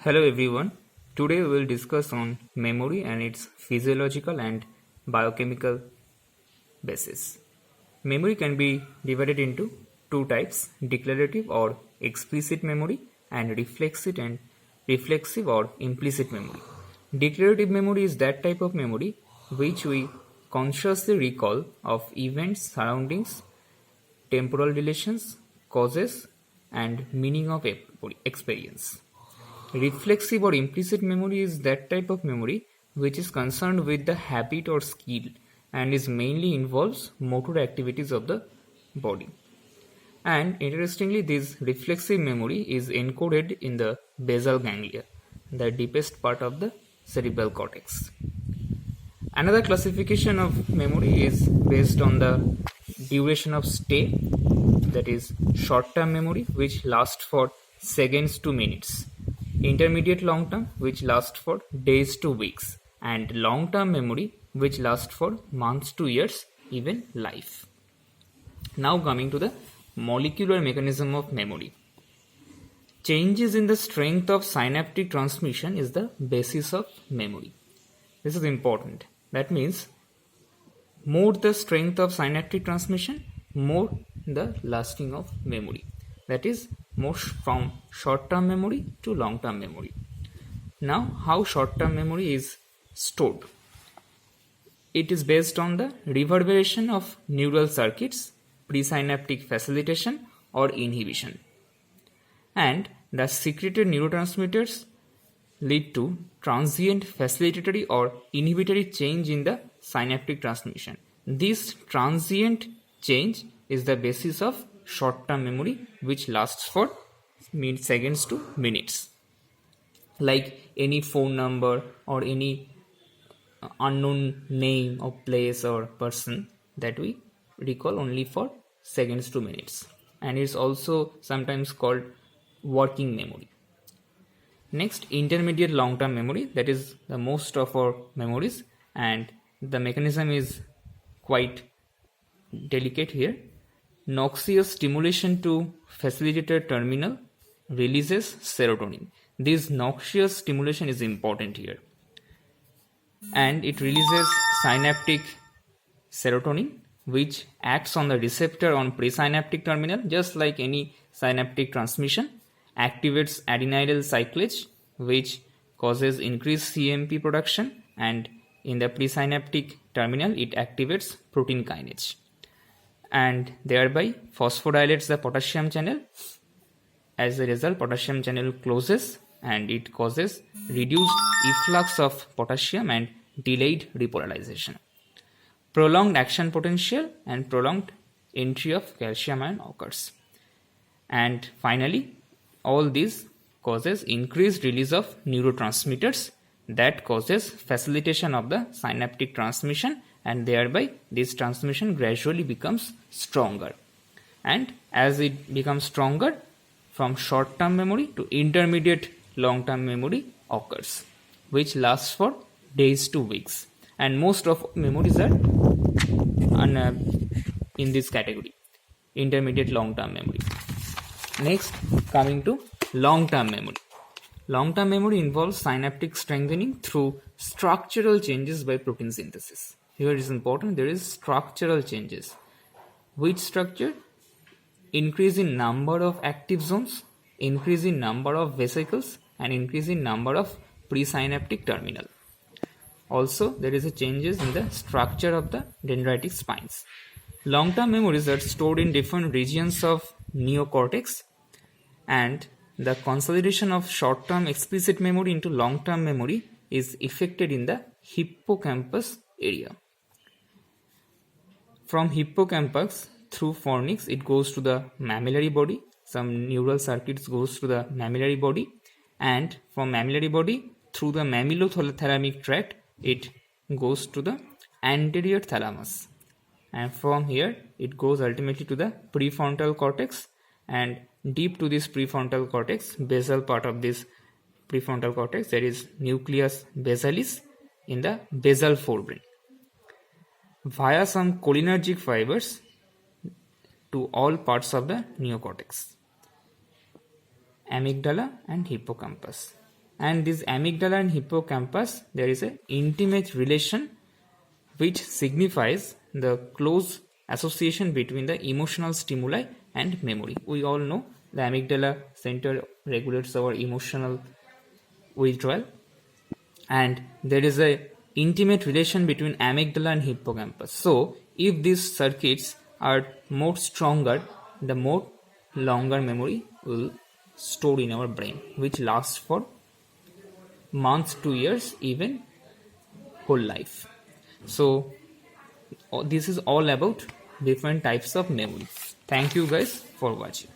Hello everyone. Today we will discuss on memory and its physiological and biochemical basis. Memory can be divided into two types: declarative or explicit memory and reflexive or implicit memory. Declarative memory is that type of memory which we consciously recall of events, surroundings, temporal relations, causes and meaning of experience. Reflexive or implicit memory is that type of memory which is concerned with the habit or skill and is mainly involves motor activities of the body. And interestingly, this reflexive memory is encoded in the basal ganglia, the deepest part of the cerebral cortex. Another classification of memory is based on the duration of stay, that is short term memory, which lasts for seconds to minutes, intermediate long term, which lasts for days to weeks, and long term memory, which lasts for months to years, even life. Now, coming to the molecular mechanism of memory. Changes in the strength of synaptic transmission is the basis of memory. This is important. That means more the strength of synaptic transmission, more the lasting of memory. That is more from short-term memory to long-term memory. Now, how short-term memory is stored? It is based on the reverberation of neural circuits, presynaptic facilitation or inhibition. And the secreted neurotransmitters lead to transient facilitatory or inhibitory change in the synaptic transmission. This transient change is the basis of short-term memory, which lasts for seconds to minutes. Like any phone number or any unknown name of place or person that we recall only for seconds to minutes. And it's also sometimes called working memory. Next, intermediate long-term memory, that is the most of our memories, and the mechanism is quite delicate here. Noxious stimulation to facilitator terminal releases serotonin. This noxious stimulation is important here, and it releases synaptic serotonin, which acts on the receptor on presynaptic terminal, just like any synaptic transmission, activates adenylyl cyclase, which causes increased CMP production, and in the presynaptic terminal it activates protein kinase and thereby phosphodilates the potassium channel. As a result, potassium channel closes and it causes reduced efflux of potassium and delayed repolarization. Prolonged action potential and prolonged entry of calcium ion occurs. And finally, all these causes increased release of neurotransmitters that causes facilitation of the synaptic transmission, and thereby this transmission gradually becomes stronger. And as it becomes stronger, from short-term memory to intermediate long-term memory occurs, which lasts for days to weeks. And most of memories are in this category, intermediate long-term memory. Next, coming to long-term memory. Long-term memory involves synaptic strengthening through structural changes by protein synthesis. Here it is important, there is structural changes. Which structure? Increase in number of active zones, increase in number of vesicles, and increase in number of presynaptic terminal. Also, there is a changes in the structure of the dendritic spines. Long-term memories are stored in different regions of neocortex, and the consolidation of short-term explicit memory into long-term memory is effected in the hippocampus area. From hippocampus through fornix, it goes to the mammillary body. Some neural circuits goes to the mammillary body, and from mammillary body through the mammillothalamic tract, it goes to the anterior thalamus, and from here it goes ultimately to the prefrontal cortex, and deep to this prefrontal cortex, basal part of this prefrontal cortex, there is nucleus basalis in the basal forebrain, via some cholinergic fibers to all parts of the neocortex, amygdala and hippocampus. And this amygdala and hippocampus, there is an intimate relation which signifies the close association between the emotional stimuli and memory. We all know the amygdala center regulates our emotional withdrawal, and there is a intimate relation between amygdala and hippocampus. So if these circuits are more stronger, the more longer memory will store in our brain, which lasts for months to years, even whole life. So this is all about different types of memories. Thank you guys for watching.